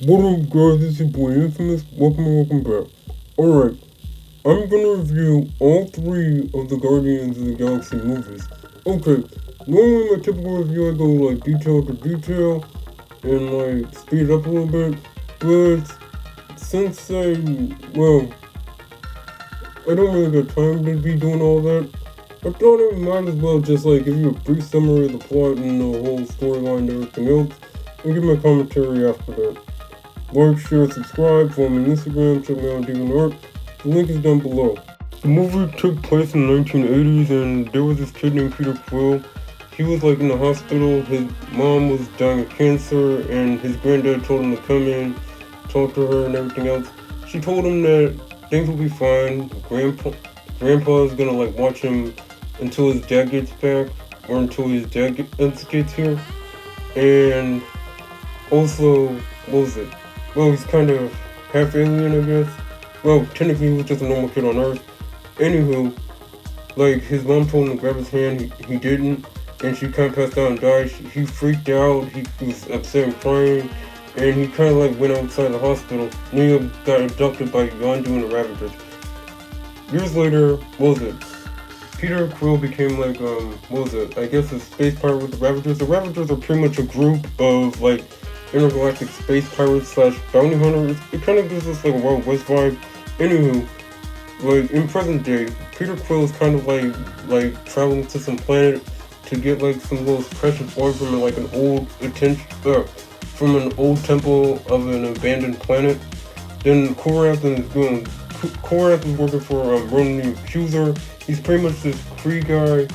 What up, guys? It's your boy Infamous. Welcome back. Alright, I'm gonna review all three of the Guardians of the Galaxy movies. Okay, normally my typical review I go like detail to detail and like speed it up a little bit, but since I don't really got time to be doing all that, I thought I might as well just like give you a brief summary of the plot and the whole storyline and everything else, and give my commentary after that. Like, share, subscribe, follow me on Instagram, check me out on DeviantArt. The link is down below. The movie took place in the 1980s, and there was this kid named Peter Quill. He was like in the hospital. His mom was dying of cancer, and his granddad told him to come in, talk to her, and everything else. She told him that things will be fine. Grandpa is gonna like watch him until his dad gets back, or until his dad gets here. And also, what was it? Well, he's kind of half alien, I guess. Well, technically, he was just a normal kid on Earth. Anywho, like, his mom told him to grab his hand, he didn't, and she kind of passed out and died. He freaked out, he was upset and crying, and he kind of, like, went outside the hospital, and he got abducted by Yondu and the Ravagers. Years later, what was it? Peter Quill became, like, I guess a space pirate with the Ravagers. The Ravagers are pretty much a group of, like, intergalactic space pirates slash bounty hunters. It kind of gives us like a Wild West vibe. Anywho, like in present day, Peter Quill is kind of like traveling to some planet to get like some little precious ore from like an old from an old temple of an abandoned planet. Then Korath is working for Ronan the Accuser. He's pretty much this Kree guy.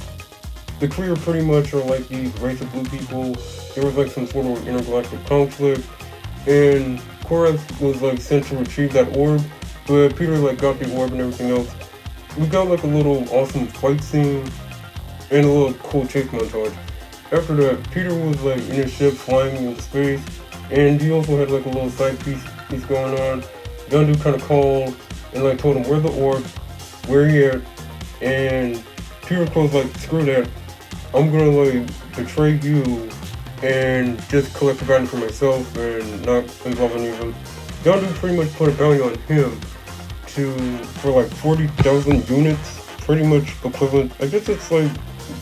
The Kree are pretty much are like these race of blue people. There was like some sort of intergalactic conflict, and Korath was like sent to retrieve that orb, but Peter like got the orb and everything else. We got like a little awesome fight scene and a little cool chase montage. After that, Peter was like in his ship flying into space, and he also had like a little side piece going on. Yondu kind of called and like told him where the orb, where he at, and Peter Quill's like, screw that, I'm gonna like betray you and just collect the bounty for myself and not involve any of them. Yondu pretty much put a bounty on him for like 40,000 units, pretty much equivalent. I guess it's like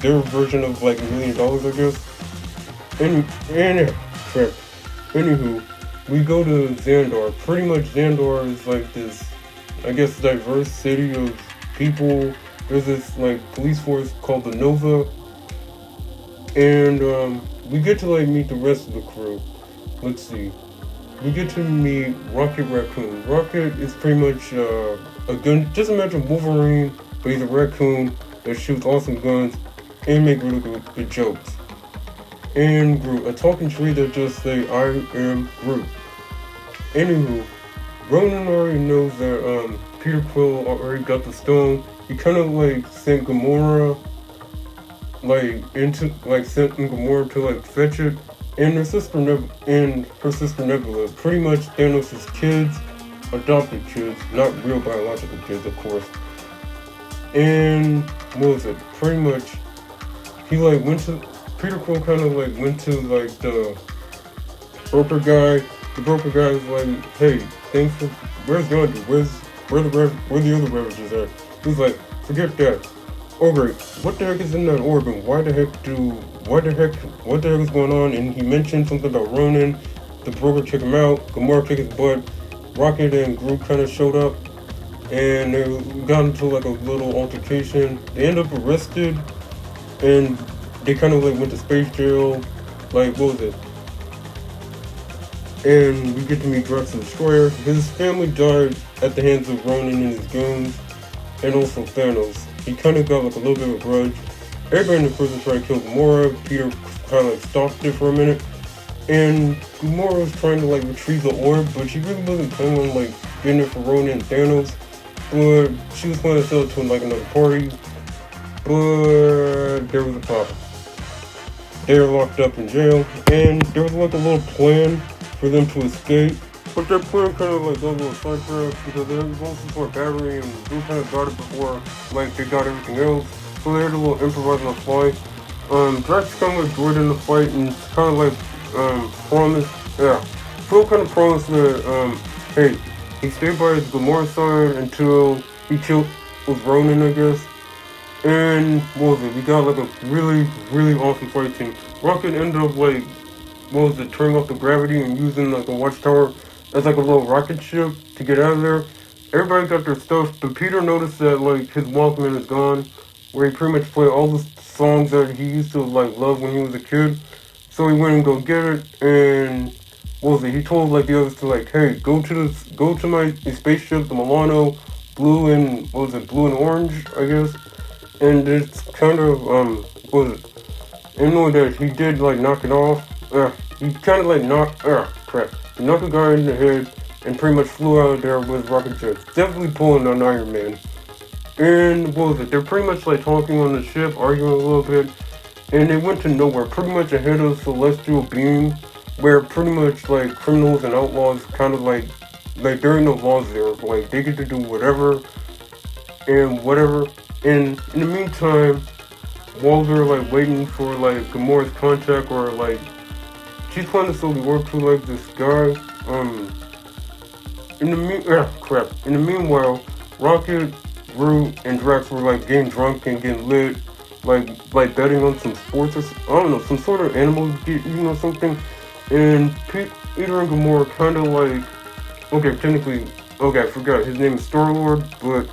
their version of like $1 million, I guess. Anywho, we go to Xandar. Pretty much Xandar is like this, I guess, diverse city of people. There's this like police force called the Nova, and we get to like meet the rest of the crew. Let's see. We get to meet Rocket Raccoon. Rocket is pretty much a gun. Just imagine Wolverine, but he's a raccoon that shoots awesome guns and make really good jokes. And Groot, a talking tree that just say I am Groot. Anywho, Ronan already knows that Peter Quill already got the stone. He kind of like sent Gamora sent Gamora to like fetch it, and her sister Nebula, pretty much Thanos' kids, adopted kids, not real biological kids, of course. And what was it? Pretty much, he like went to Peter Quill kind of like went to like the broker guy. The broker guy is like, hey, thanks for where's Yondu? Where the other Ravagers at? He's like, forget that. Okay, what the heck is in that orb and what the heck is going on? And he mentioned something about Ronan. The broker checked him out. Gamora kicked his butt. Rocket and Groot kind of showed up, and they got into like a little altercation. They ended up arrested, and they kind of like went to space jail. Like, what was it? And we get to meet Drax the Destroyer. His family died at the hands of Ronan and his goons, and also Thanos. He kind of got like a little bit of a grudge. Everybody in the prison tried to kill Gamora. Peter kind of like stopped it for a minute, and Gamora was trying to like retrieve the orb, but she really wasn't planning on like getting it for Ronan and Thanos. But she was going to sell it to like another party. But there was a problem. They were locked up in jail, and there was like a little plan for them to escape. But that plan kind of like got a little sidetracked because they had going for a battery and they kind of got it before like they got everything else. So they had a little improvise on the fly. Drax kind of like joined in the fight and kind of like promised Quill kind of promised that, hey, he stayed by his Gamora side until he killed with Ronan, I guess. And what was it? We got like a really, really awesome fight scene. Rocket ended up like, what was it, turning off the gravity and using like a watchtower as like a little rocket ship to get out of there. Everybody got their stuff, but Peter noticed that like his Walkman is gone, where he pretty much played all the songs that he used to like love when he was a kid. So he went and go get it, and what was it? He told like the others to like, hey, go to my spaceship, the Milano, blue and what was it, blue and orange, I guess. And it's kind of what was it? And knowing that he did like knock it off, he kind of like knocked, crap. He knocked the guy in the head and pretty much flew out of there with rocket jets. Definitely pulling on Iron Man. And what was it? They're pretty much like talking on the ship, arguing a little bit, and they went to nowhere, pretty much ahead of Celestial Beam, where pretty much like criminals and outlaws kind of like there ain't no laws there. Like they get to do whatever and whatever. And in the meantime, while they're like waiting for like Gamora's contact or like she's trying to slowly work to like this guy. In the meanwhile, Rocket, Groot, and Drax were like getting drunk and getting lit, like betting on some sports or I don't know, some sort of animal, something. And Peter and Gamora kind of like, I forgot his name is Star-Lord, but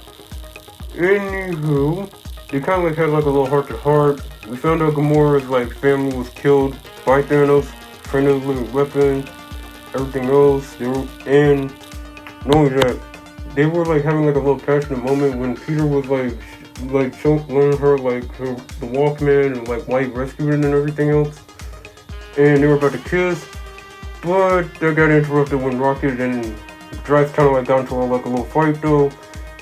anywho, they kind of like had like a little heart to heart. We found out Gamora's like family was killed by Thanos, trying to living weapon, everything else. And knowing that they were like having like a little passionate moment when Peter was like showing her like the Walkman and like why he rescued it and everything else. And they were about to kiss, but that got interrupted when Rocket and Drax kind of like got into like a little fight though.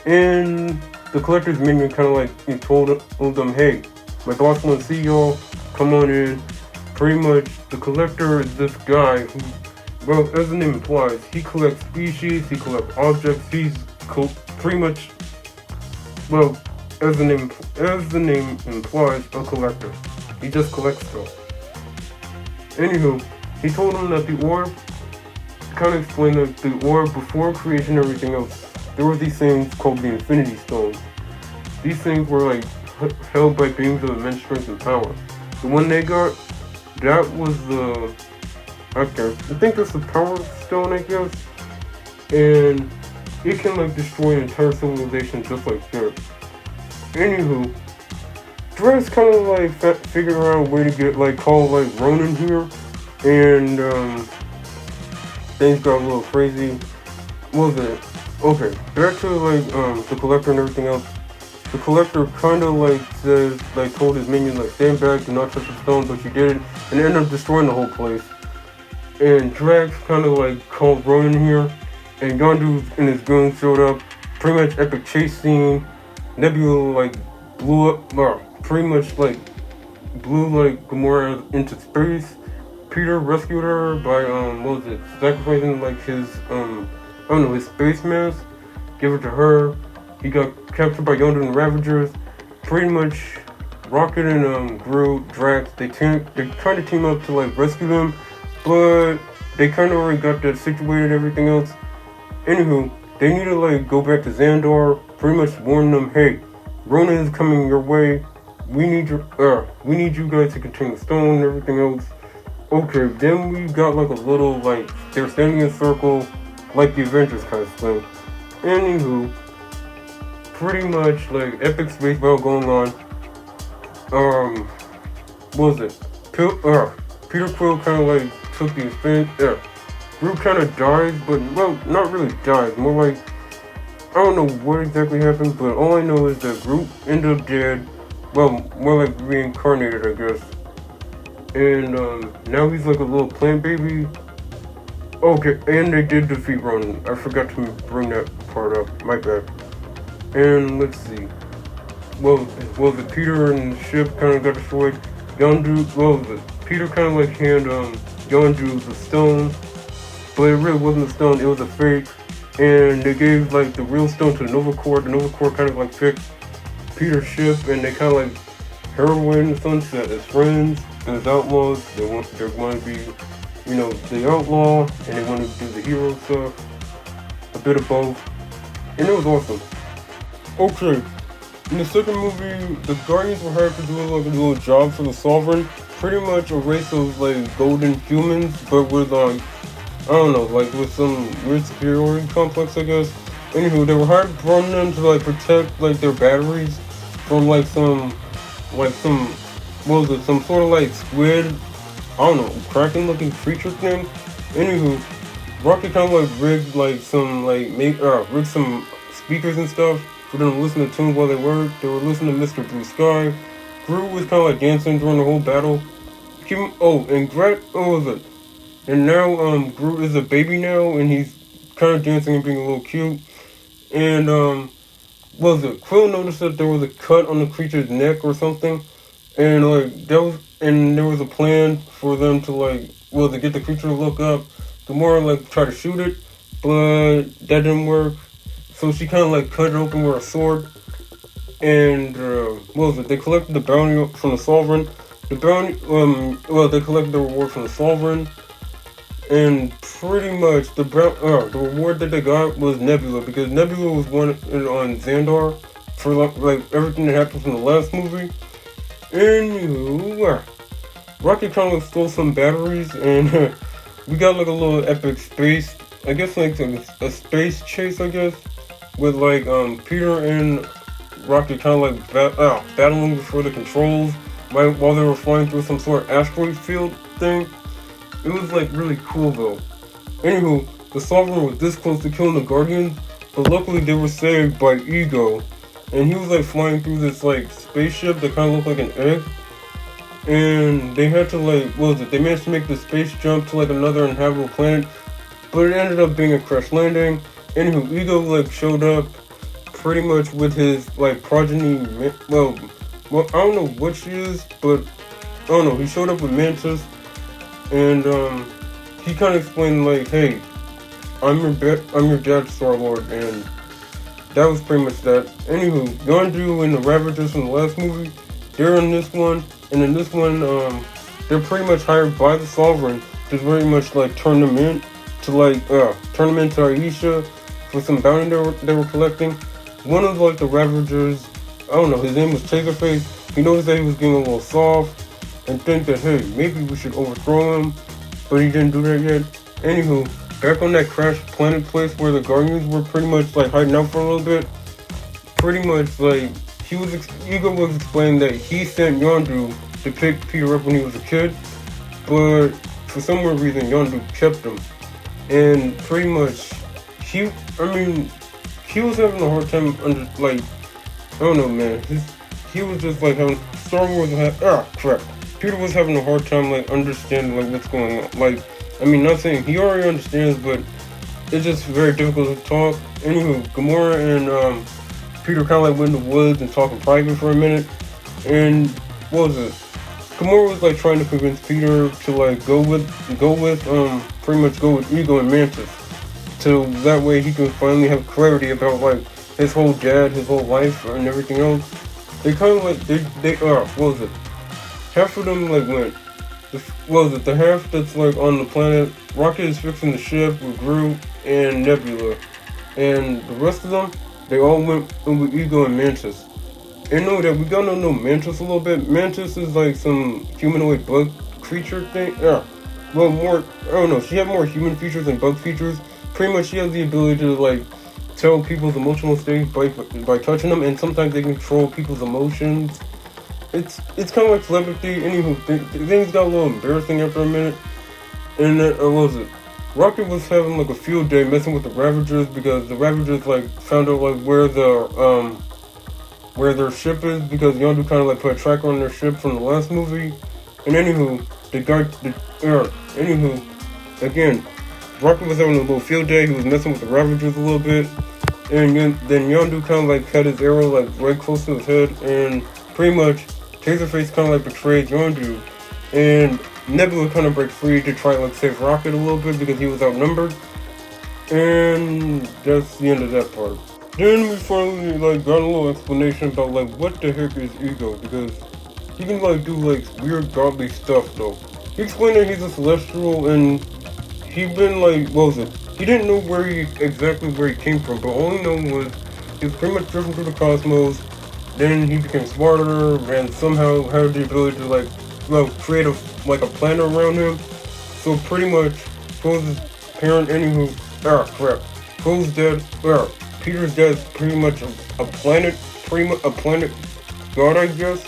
And the Collector's minion kind of like told them, hey, my boss wants to see y'all, come on in. Pretty much, the Collector is this guy who, well, as the name implies, he collects species, he collects objects, he's pretty much, well, as the name implies, a collector. He just collects stuff. Anywho, he told them that the orb, kind of explained that the orb before creation and everything else, there were these things called the Infinity Stones. These things were like held by beings of immense strength and power. The one they got, that was the, I think that's the Power Stone, I guess. And it can like destroy an entire civilization just like that. Anywho, Drax kind of like figured out a way to get like call like Ronan here, and things got a little crazy. What was it? Okay, back to like the Collector and everything else. The Collector kind of like says, like told his minion like stand back, do not touch the stone, but she did, and ended up destroying the whole place. And Drax kind of like called Ronan here, and Yondu and his goons showed up. Pretty much epic chase scene. Nebula like blew up, pretty much like blew like Gamora into space. Peter rescued her by what was it? Sacrificing like his his space mask. Give it to her. He got captured by Yondu and the Ravagers. Pretty much, Rocket and Groot, Drax, they trying to team up to like rescue them, but they kind of already got that situated and everything else. Anywho, they need to like go back to Xandar. Pretty much warn them, hey, Ronan is coming your way. We need you guys to contain the stone and everything else. Okay, then we got like a little like they're standing in a circle, like the Avengers kind of thing. Anywho, pretty much like epic space battle going on. What was it? Peter Quill kind of like took the spin. Groot kind of dies, but well, not really dies. More like I don't know what exactly happened, but all I know is that Groot ended up dead. Well, more like reincarnated, I guess. And now he's like a little plant baby. Okay, and they did defeat Ronan. I forgot to bring that part up. My bad. And let's see. Well, the Peter and the ship kind of got destroyed. Peter kind of like handed Yondu the stone, but it really wasn't a stone. It was a fake. And they gave like the real stone to the Nova Corps. The Nova Corps kind of like picked Peter's ship, and they kind of like Heroine and Sunset as friends and as outlaws. They're going to be the outlaw, and they wanted to do the hero stuff, a bit of both, and it was awesome. Okay, in the second movie, the Guardians were hired to do like a little job for the Sovereign, pretty much a race of like golden humans, but with I don't know, like with some weird superiority complex, I guess. Anywho, they were hired from them to like protect like their batteries from like some what was it, some sort of like squid, I don't know, kraken looking creature thing. Anywho, Rocky kind of like rigged like some like make rigged some speakers and stuff for them to listen to tunes while they worked. They were listening to Mr. Blue Sky. Groot was kind of like dancing during the whole battle. And Gret, what was it? And now Groot is a baby now, and he's kind of dancing and being a little cute. And what was it? Quill noticed that there was a cut on the creature's neck or something, and there was a plan for them to to get the creature to look up. Gamora try to shoot it, but that didn't work. So she kind of cut it open with a sword, and what was it? They collected the bounty from the Sovereign. They collected the reward from the Sovereign, and pretty much the reward that they got was Nebula, because Nebula was one on Xandar for everything that happened from the last movie. Anywho, Rocket kind of stole some batteries, and we got a little epic space, I guess a space chase, I guess, with Peter and Rocket kind of battling before the controls while they were flying through some sort of asteroid field thing. It was really cool though. Anywho, the Sovereign was this close to killing the Guardians, but luckily they were saved by Ego. And he was flying through this spaceship that kind of looked like an egg. And they had to they managed to make the space jump to another inhabitable planet, but it ended up being a crash landing. Anywho, Ego showed up pretty much with his progeny. Well, I don't know what she is, but I don't know. He showed up with Mantis, and he kind of explained hey, I'm your dad, Star-Lord, and that was pretty much that. Anywho, Yondu and the Ravagers from the last movie, they're in this one, and in this one, they're pretty much hired by the Sovereign to very much turn them in to Aisha for some bounty they were collecting. One of the Ravagers, I don't know, his name was Taserface. He noticed that he was getting a little soft and think that hey, maybe we should overthrow him, but he didn't do that yet. Anywho, back on that crashed planet place where the Guardians were pretty much hiding out for a little bit. Pretty much Ego was explaining that he sent Yondu to pick Peter up when he was a kid, but for some weird reason Yondu kept him. And pretty much he was having a hard time I don't know, man. He was just having Star Wars crap. Peter was having a hard time understanding what's going on. Not saying he already understands, but it's just very difficult to talk. Anywho, Gamora and Peter kind of went in the woods and talked in private for a minute. And what was it? Gamora was trying to convince Peter to go with pretty much go with Ego and Mantis, so that way he can finally have clarity about his whole dad, his whole life, and everything else. They kind of what was it? Half of them went. The half that's on the planet, Rocket is fixing the ship with Groot and Nebula, and the rest of them, they all went with Ego and Mantis. And know that we gotta know Mantis a little bit. Mantis is some humanoid bug creature thing. Yeah, well, more, I don't know, she had more human features than bug features. Pretty much she has the ability to tell people's emotional states by touching them, and sometimes they control people's emotions. It's kind of like telepathy. Anywho, things got a little embarrassing after a minute. And what was it? Rocket was having a field day messing with the Ravagers, because the Ravagers found out where their ship is, because Yondu kind of put a tracker on their ship from the last movie. And anywho, again, Rocket was having a little field day. He was messing with the Ravagers a little bit, and then Yondu kind of had his arrow right close to his head, and pretty much Taserface kind of betrayed Yondu, and Nebula kind of breaks free to try save Rocket a little bit because he was outnumbered, and that's the end of that part. Then we finally got a little explanation about what the heck is Ego, because he can do weird godly stuff though. he explained that he's a celestial and he been like, what was it? He didn't know exactly where he came from, but all he knew was he was pretty much driven through the cosmos. Then he became smarter and somehow had the ability to like, well, create a planet around him. So pretty much, Rose's parent, anywho, crap, Rose's dad, Peter's dad's pretty much a planet, a planet god, I guess.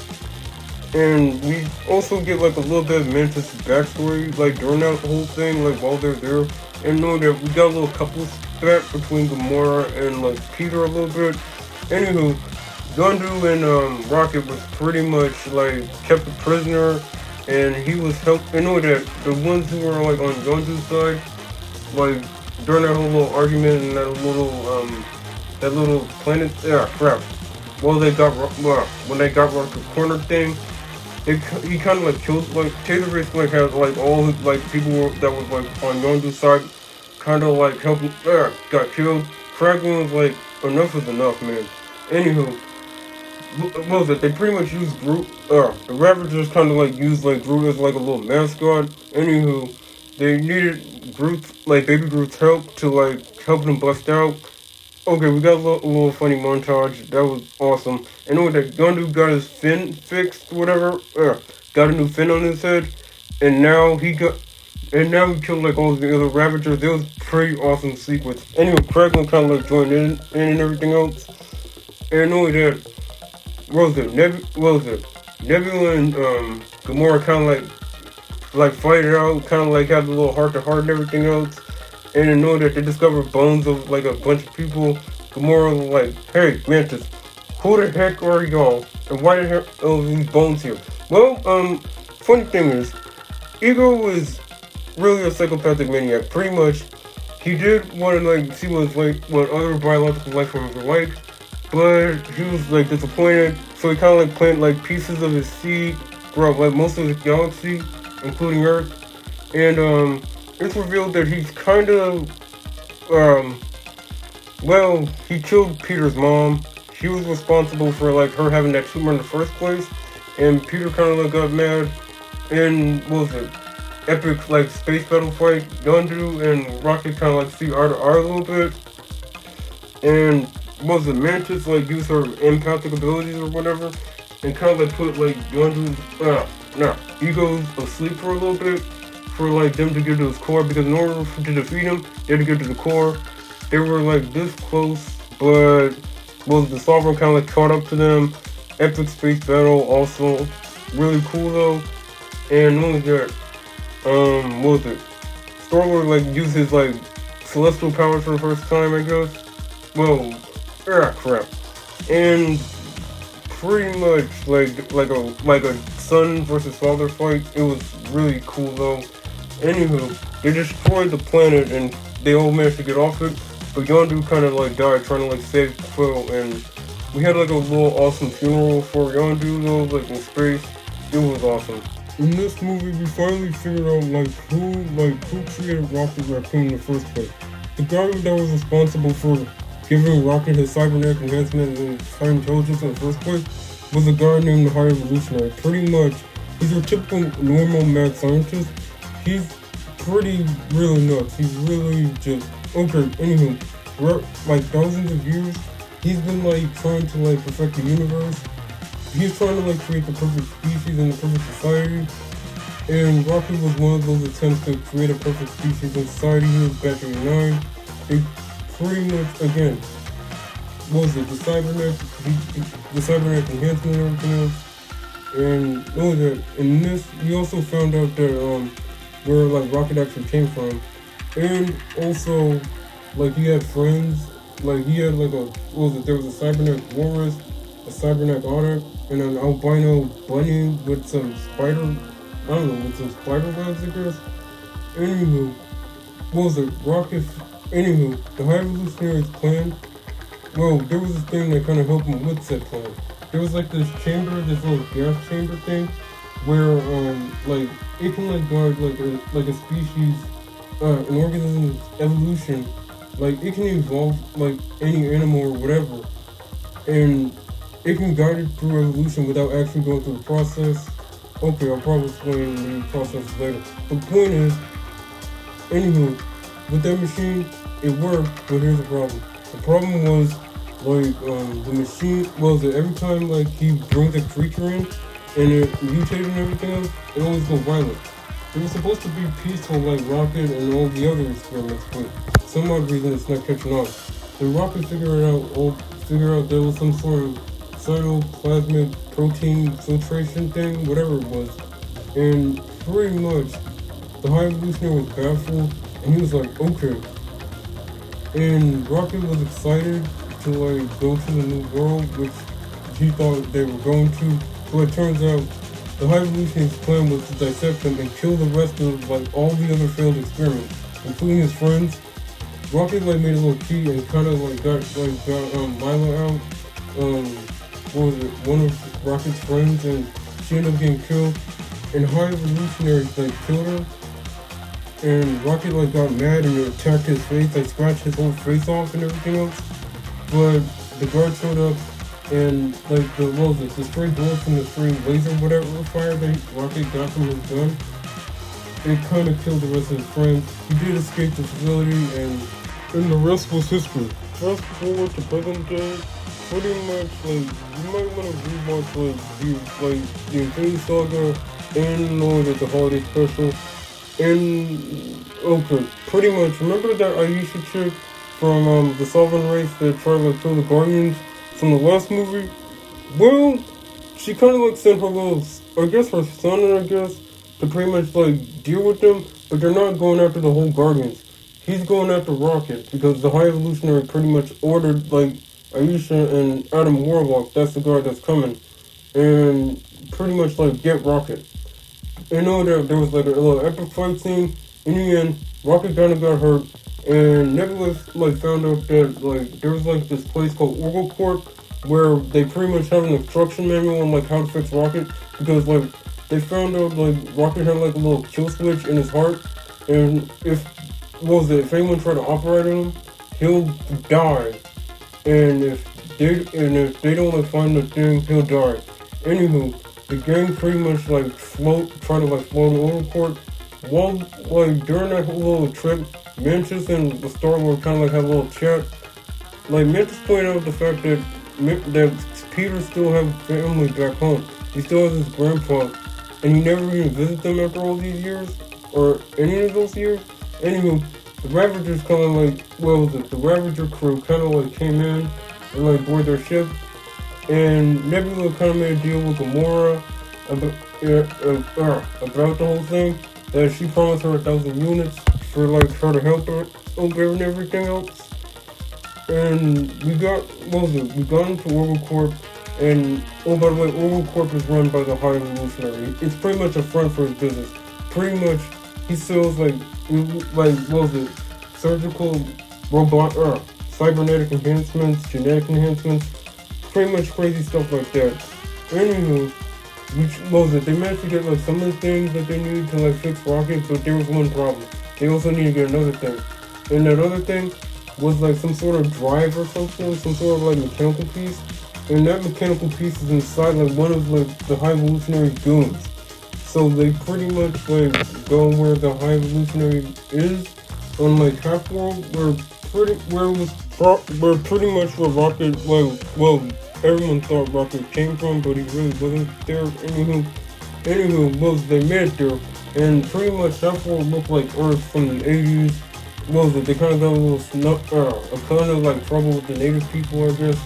And we also get like a little bit of Mantis' backstory, like during that whole thing, like while they're there. And know that we got a little couple spat between Gamora and like Peter a little bit. Anywho, Yondu and Rocket was pretty much like kept a prisoner, and he was helped. You know that the ones who were like on Yondu's side, like during that whole little argument and that little planet, crap. Well, when they got Rocket corner thing, he kind of like killed, like Taylor Race like has like all his like people that was like on Yondu's side, kind of like helping, got killed. Franklin was like, enough is enough, man. Anywho, what was it? They pretty much used Groot. The Ravagers kind of like used like Groot as like a little mascot. Anywho, they needed Groot's, like baby Groot's help to like help them bust out. Okay, we got a little funny montage. That was awesome. And with that, Yondu got his fin fixed, whatever. Got a new fin on his head, and now he killed like all the other Ravagers. It was a pretty awesome sequence. Anyway, Franklin kind of like joined in and everything else. And only that, Nebula and Gamora kind of like fight it out, kind of like had a little heart to heart and everything else. And in knowing that they discovered bones of like a bunch of people, Gamora was like, "Hey, Mantis, who the heck are y'all? And why the heck are these bones here?" Well, funny thing is, Ego was really a psychopathic maniac. Pretty much, he did want to like see what other biological life forms were like, but he was like disappointed. So he kind of like planted like pieces of his seed throughout like most of the galaxy, including Earth, and it's revealed that he's kind of, he killed Peter's mom. She was responsible for like her having that tumor in the first place, and Peter kind of like got mad. And what was it? Epic like space battle fight. Yondu and Rocket kind of like see eye to eye a little bit, and what was it? Mantis like used her empathic abilities or whatever, and kind of like put like Yondu's Ego's asleep for a little bit, for like them to get to his core, because in order to defeat him, they had to get to the core. They were like this close, but the Sovereign kind of like caught up to them. Epic space battle, also really cool though. And not only that, what was it? Star-Lord like used his like celestial powers for the first time, I guess. Well, crap. And pretty much like a son versus father fight. It was really cool though. Anywho, they destroyed the planet and they all managed to get off it, but Yondu kind of like died trying to like save Quill, and we had like a little awesome funeral for Yondu though, like in space. It was awesome. In this movie, we finally figured out who created Rocket Raccoon in the first place. The guy that was responsible for giving Rocket his cybernetic enhancement and high intelligence in the first place was a guy named the High Evolutionary. Pretty much, he's your typical normal mad scientist. He's really nuts. He's really just, okay, anywho, for like thousands of years, he's been like trying to like perfect the universe. He's trying to like create the perfect species and the perfect society. And Rocket was one of those attempts to create a perfect species in society. He was back in '9. They pretty much, again, what was it, the cybernetic enhancement and everything else. And not only that, in this, we also found out that where like Rocket actually came from, and also like he had friends, like he had like there was a cybernetic walrus, a cybernetic otter, and an albino bunny with some with some spider webs, I guess. Anywho, what was it? The High Evolutionary's plan. Well, there was this thing that kind of helped him with said plan. There was like this little gas chamber thing, where like it can like guard like a species, an organism's evolution. Like it can evolve like any animal or whatever, and it can guide it through evolution without actually going through the process. Okay, I'll probably explain the process later. The point is, anywho, with that machine, it worked, but here's the problem. The problem was, the machine, was that every time, he brings a creature in, and it mutated and everything else, it always go violent. It was supposed to be peaceful like Rocket and all the other experiments, but some odd reason it's not catching on. The Rocket figured out there was some sort of cytoplasmic protein filtration thing, whatever it was, and pretty much the High Evolutionary was baffled, and he was like, okay. And Rocket was excited to go to the new world, which he thought they were going to. But it turns out the High Evolutionary's plan was to dissect him and kill the rest of all the other failed experiments, including his friends. Rocket made a little key and kind of got Mila out. What was it? One of Rocket's friends, and she ended up getting killed. And High Evolutionary killed her. And Rocket got mad and attacked his face, scratched his whole face off and everything else. But the guard showed up, and the stray bullets from the stray laser whatever fire that Rocket got from his gun, it kind of killed the rest of his friends. He did escape the facility, and the rest was history. Fast forward to present day, pretty much you might want to rewatch the Infinity Saga and the Holiday Special. And okay, pretty much remember that Aisha chick from the Sovereign race that tried to kill the Guardians from the last movie? Well, she kind of sent her little, I guess her son, to pretty much deal with them, but they're not going after the whole Guardians. He's going after Rocket because the High Evolutionary pretty much ordered Aisha and Adam Warlock, that's the guard that's coming, and pretty much get Rocket. You know that there was a little epic fight scene. In the end, Rocket kind of got hurt, and Nebula found out that there was this place called Orgocorp where they pretty much have an instruction manual on how to fix Rocket, because they found out Rocket had a little kill switch in his heart, and if anyone tried to operate on him, he'll die, and if they don't find the thing, he'll die. Anywho, the gang pretty much try to float Orgocorp. While during that whole little trip, Mantis and the Star-Lord kind of had a little chat. Mantis pointed out the fact that Peter still has family back home. He still has his grandpa, and he never even visited them after all these years, or any of those years. Anywho, the Ravagers the Ravager crew kind of came in and boarded their ship, and Nebula kind of made a deal with Gamora about the whole thing, that she promised her 1,000 units for her to help her over and everything else. And we got into Orgocorp, and by the way, Orgocorp is run by the High Evolutionary. It's pretty much a front for his business. Pretty much, he sells surgical robot, cybernetic enhancements, genetic enhancements, pretty much crazy stuff like that. Anywho, they managed to get some of the things that they needed to fix Rocket, but there was one problem. They also needed to get another thing. And that other thing was some sort of drive or something, some sort of mechanical piece. And that mechanical piece is inside one of the High Evolutionary goons. So they pretty much go where the High Evolutionary is on Half-World, where pretty much where Rocket everyone thought Rocket came from, but he really wasn't there. Anywho, they made it there, and pretty much that world looked like Earth from the 80s. They kind of got a kind of trouble with the native people, I guess.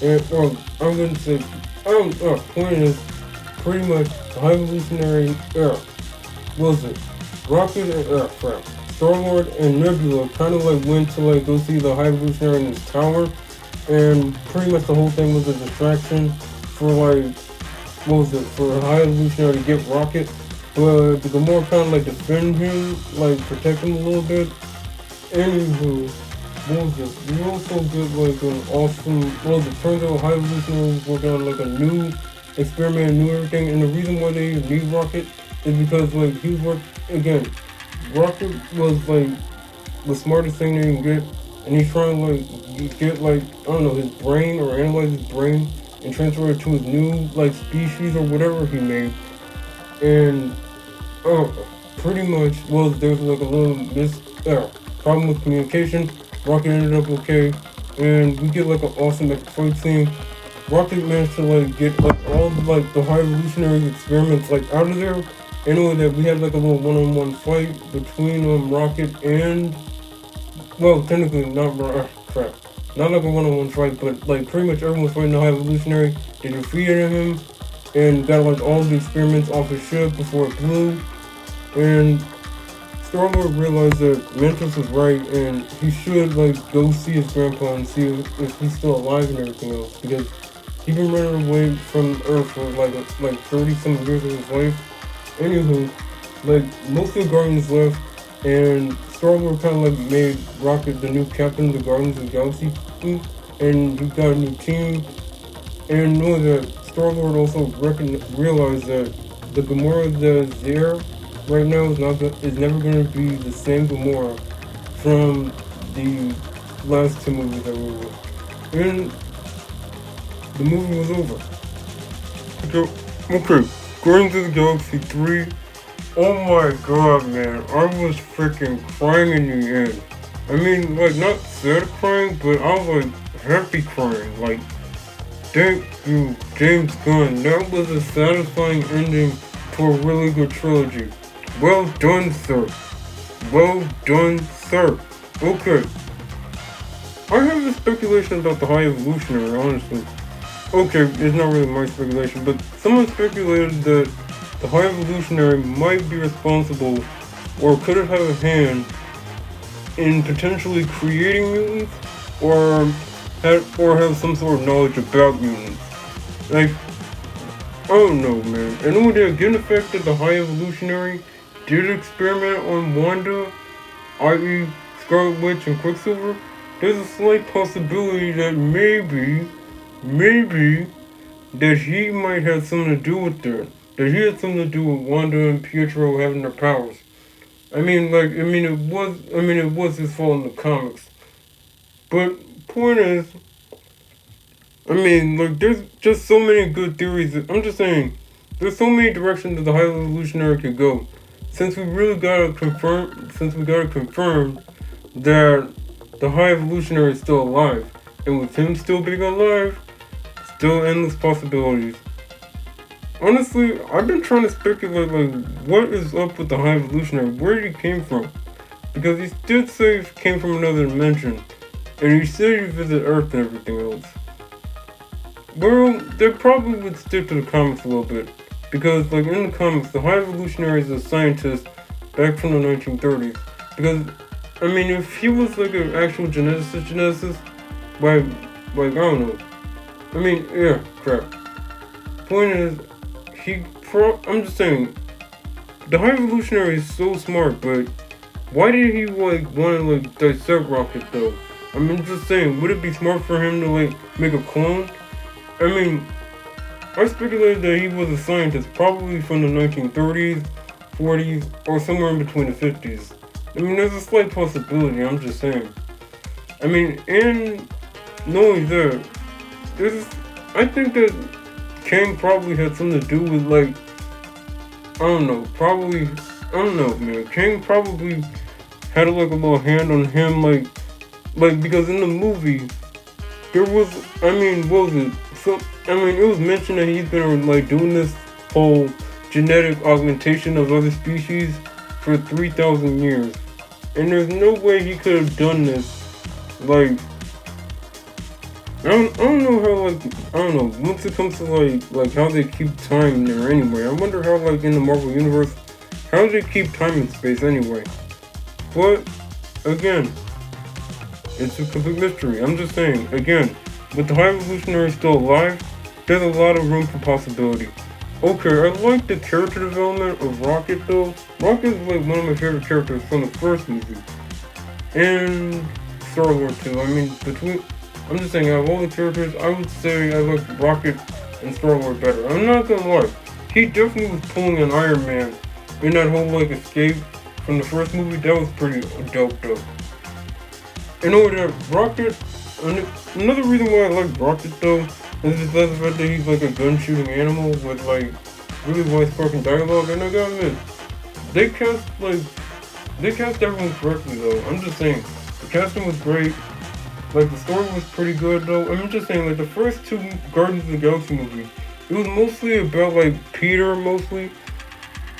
And, I'm gonna say, point is, pretty much, the High Evolutionary, Rocket and, Star-Lord and Nebula kind of went to go see the High Evolutionary in his tower. And pretty much the whole thing was a distraction for for High Evolutionary to get Rocket. But the Gamora kind of defend him, protect him a little bit. Anywho, we also get an awesome, it turns out High Evolutionary was working on a new experiment, new everything, and the reason why they need Rocket is because he was again, Rocket was the smartest thing they can get. And he's trying to get his brain, or analyze his brain and transfer it to his new species or whatever he made. and pretty much, well, there's like a little problem with communication. Rocket ended up okay, and we get like an awesome like fight scene. Rocket managed to like get like all like the high evolutionary experiments like out of there. Anyway, that we had like a little one-on-one fight between Rocket and, well, technically not crap, not like a one-on-one fight, but like pretty much everyone was fighting the high evolutionary. They defeated him and got like all the experiments off his ship before it blew. And Star-Lord realized that Mantis was right, and he should like go see his grandpa and see if he's still alive and everything else, because he'd been running away from Earth for like 30 some years of his life. Anywho, like most of the Guardians left, and Star-Lord kind of like made Rocket the new captain of the Guardians of the Galaxy, and he got a new team. And know that Star-Lord also realized that the Gamora that is there right now is never going to be the same Gamora from the last two movies that we were. And the movie was over. Okay, Guardians of the Galaxy 3. Oh my god, man. I was freaking crying in the end. I mean, like, not sad crying, but I was like happy crying. Like, thank you, James Gunn. That was a satisfying ending to a really good trilogy. Well done, sir. Well done, sir. Okay. I have a speculation about the High Evolutionary, honestly. Okay, it's not really my speculation, but someone speculated that the High Evolutionary might be responsible, or could have had a hand, in potentially creating mutants, or have some sort of knowledge about mutants. Like, I don't know, man. And when they again affected the High Evolutionary, did experiment on Wanda, i.e. Scarlet Witch and Quicksilver, there's a slight possibility that maybe, that he might have something to do with that. That he had something to do with Wanda and Pietro having their powers. It was his fault in the comics. But point is, there's just so many good theories. I'm just saying, there's so many directions that the High Evolutionary could go. Since we gotta confirm that the High Evolutionary is still alive, and with him still being alive, still endless possibilities. Honestly, I've been trying to speculate, like, what is up with the High Evolutionary? Where he came from? Because he did say he came from another dimension, and he said he visited Earth and everything else. Well, they probably would stick to the comics a little bit, because, like, in the comics, the High Evolutionary is a scientist back from the 1930s. Because, if he was, like, an actual geneticist, I don't know. Point is, I'm just saying, the High Evolutionary is so smart, but why did he, want to, dissect Rocket, though? Just saying, would it be smart for him to, make a clone? I speculated that he was a scientist, probably from the 1930s, 40s, or somewhere in between the 50s. There's a slight possibility, I'm just saying. And not only that, I think that Kang probably had something to do with, man. Kang probably had, a little hand on him, because in the movie, there was, what was it? It was mentioned that he's been, doing this whole genetic augmentation of other species for 3,000 years. And there's no way he could have done this, I don't know, once it comes to, how they keep time there anyway. I wonder how, in the Marvel Universe, how do they keep time and space anyway? But, again, it's a complete mystery. I'm just saying, again, with the High Evolutionary still alive, there's a lot of room for possibility. Okay, I like the character development of Rocket, though. Rocket is, one of my favorite characters from the first movie. And Star-Lord, too. I'm just saying, out of all the characters, I would say I like Rocket and Star-Lord better. I'm not gonna lie. He definitely was pulling an Iron Man in that whole, escape from the first movie. That was pretty dope, though. And over there, Rocket, another reason why I like Rocket, though, is just the fact that he's, a gun-shooting animal with, really well-spoken dialogue, and I gotta admit, they cast like they cast everyone correctly though. I'm just saying, the casting was great. Like the story was pretty good though. I'm just saying, like the first two Guardians of the Galaxy movies, it was mostly about like Peter mostly.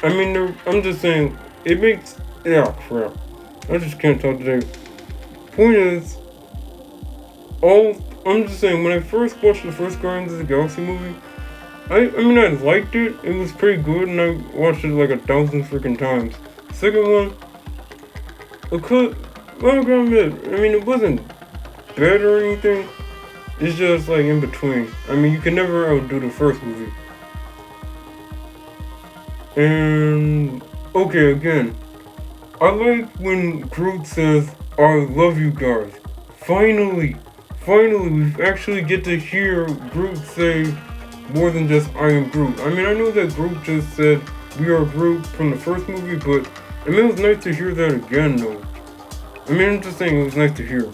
I mean, I'm just saying, it makes yeah crap. I just can't talk today. Point is, all I'm just saying, when I first watched the first Guardians of the Galaxy movie, I mean I liked it. It was pretty good, and I watched it like 1,000 freaking times. Second one, it could. Well, I gotta admit, I mean it wasn't bad or anything. It's just like in between. I mean, you can never outdo the first movie. And okay, again, I like when Groot says, "I love you guys." Finally, finally, we actually get to hear Groot say more than just "I am Groot." I mean, I know that Groot just said "We are Groot" from the first movie, but I mean, it was nice to hear that again, though. I mean, I'm just saying it was nice to hear.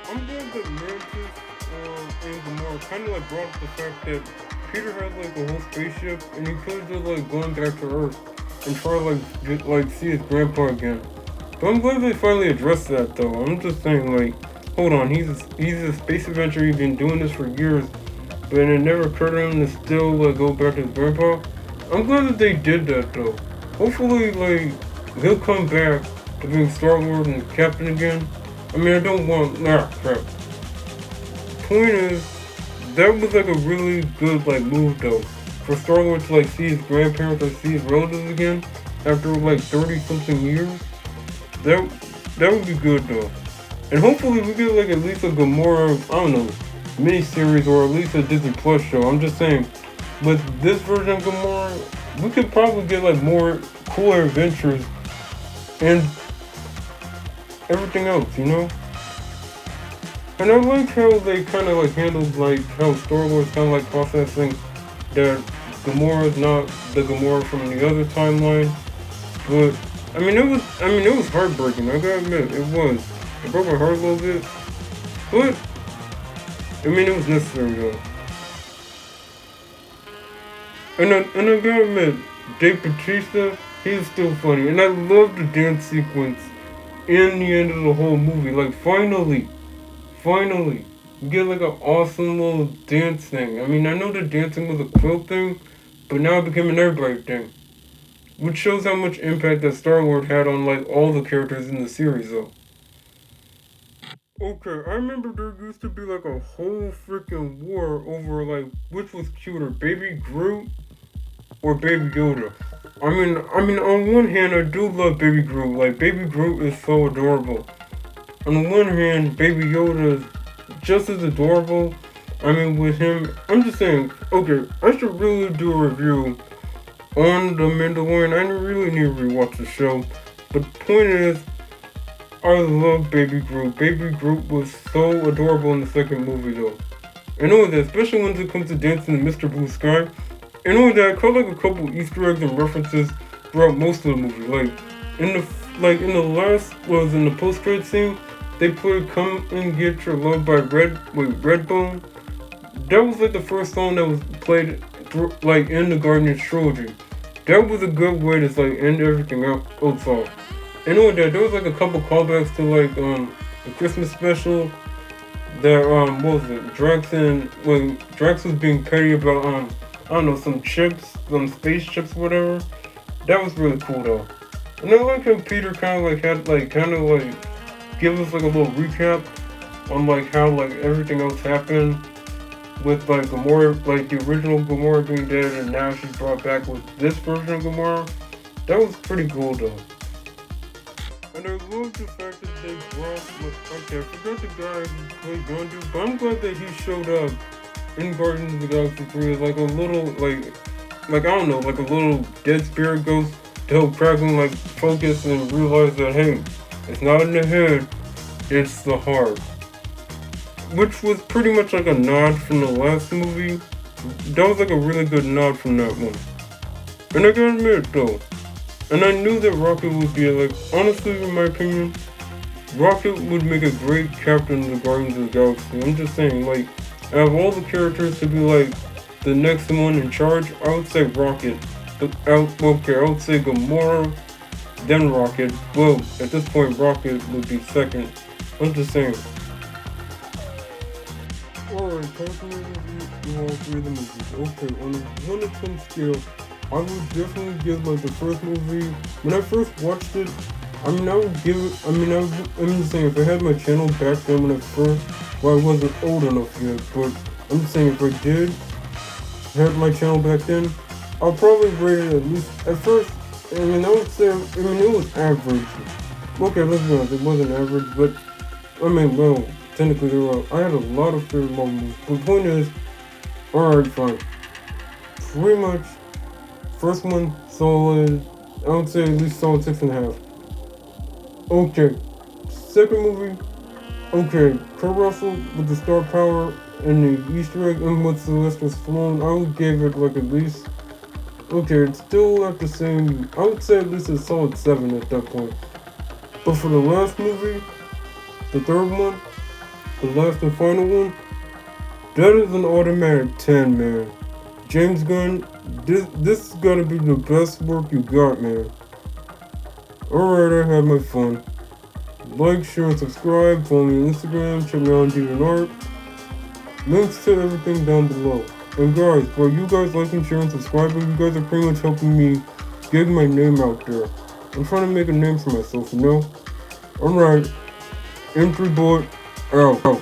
I'm glad that Mantis and Gamora kind of like brought up the fact that Peter had like a whole spaceship, and he could have just like gone back to Earth and try to like see his grandpa again. But I'm glad they finally addressed that though. I'm just saying like, hold on, he's a space adventurer. He's been doing this for years, but it never occurred to him to still like go back to his grandpa. I'm glad that they did that though. Hopefully like he'll come back to being Star-Lord and Captain again. I mean I don't want crap. Point is, that was like a really good like move though. For Star-Lord to like see his grandparents or see his relatives again after like 30 something years. That would be good though. And hopefully we get like at least a Gamora, I don't know, mini-series or at least a Disney Plus show. I'm just saying, with this version of Gamora, we could probably get like more cooler adventures and everything else, you know? And I like how they kind of like handled like how Star-Lord's kind of like processing that Gamora is not the Gamora from the other timeline. But I mean it was heartbreaking. I gotta admit it was. It broke my heart a little bit, but I mean it was necessary though. And I gotta admit, Dave Bautista, he's still funny, and I love the dance sequence in the end of the whole movie. Like finally, you get like an awesome little dance thing. I mean, I know the dancing was a quilt thing, but now it became an everybody thing. Which shows how much impact that Star-Lord had on like all the characters in the series though. Okay, I remember there used to be like a whole freaking war over like which was cuter, Baby Groot or Baby Yoda. I mean, on one hand, I do love Baby Groot. Like, Baby Groot is so adorable. On the one hand, Baby Yoda is just as adorable. I mean, with him, I'm just saying, okay, I should really do a review on The Mandalorian. I really need to rewatch the show. But the point is, I love Baby Groot. Baby Groot was so adorable in the second movie, though. And all that, especially when it comes to dancing in Mr. Blue Sky. And all that, I caught like a couple Easter eggs and references throughout most of the movie. In the last in the post-credit scene, they played "Come and Get Your Love" by Redbone. That was like the first song that was played like in the Guardians trilogy. That was a good way to like end everything else off. And all that, there was like a couple callbacks to like the Christmas special. That what was it? Drax was being petty about I don't know, some chips, some space chips, whatever. That was really cool though. And I like how Peter kind of give us like a little recap on like how like everything else happened with like Gamora, like the original Gamora being dead, and now she's brought back with this version of Gamora. That was pretty cool though. And I love the fact that they brought, okay, I forgot the guy who played Yondu, but I'm glad that he showed up in Guardians of the Galaxy 3 as like a little, like I don't know, like a little dead spirit ghost to help Kraglin like focus and realize that, hey, it's not in the head, it's the heart. Which was pretty much like a nod from the last movie. That was like a really good nod from that one. And I gotta admit though, and I knew that Rocket would be like, honestly in my opinion, Rocket would make a great captain of the Guardians of the Galaxy. I'm just saying, like, out of all the characters to be like the next one in charge, I would say Rocket. Okay, I would say Gamora, then Rocket. Well, at this point, Rocket would be second. I'm just saying. Alright, personal review of all three of the movies. Okay, on a 1 to 10 scale, I would definitely give like the first movie. When I first watched it, I would give it. I'm just saying, if I had my channel back then when I first, well, I wasn't old enough yet, but I'm just saying, if I did have my channel back then, I'll probably rate it at least, at first, I would say, it was average. Okay, let's be honest, it wasn't average, but, well, technically, I had a lot of favorite Marvel movies. But the point is, alright, fine. Pretty much, first one, solid, I would say at least solid 6.5. Okay, second movie, okay, Kurt Russell with the star power and the Easter egg and with Sylvester Stallone, I would give it like at least, okay, it's still at the same, I would say at least a solid 7 at that point. But for the last movie, the third one, the last and final one, that is an automatic 10, man. James Gunn, this is gotta be the best work you got, man. Alright, I had my fun. Like, share, and subscribe. Follow me on Instagram. Check me out on DeviantArt. Links to everything down below. And guys, by you guys liking, sharing, and subscribing, you guys are pretty much helping me get my name out there. I'm trying to make a name for myself, you know? Alright. M3 Boy, out.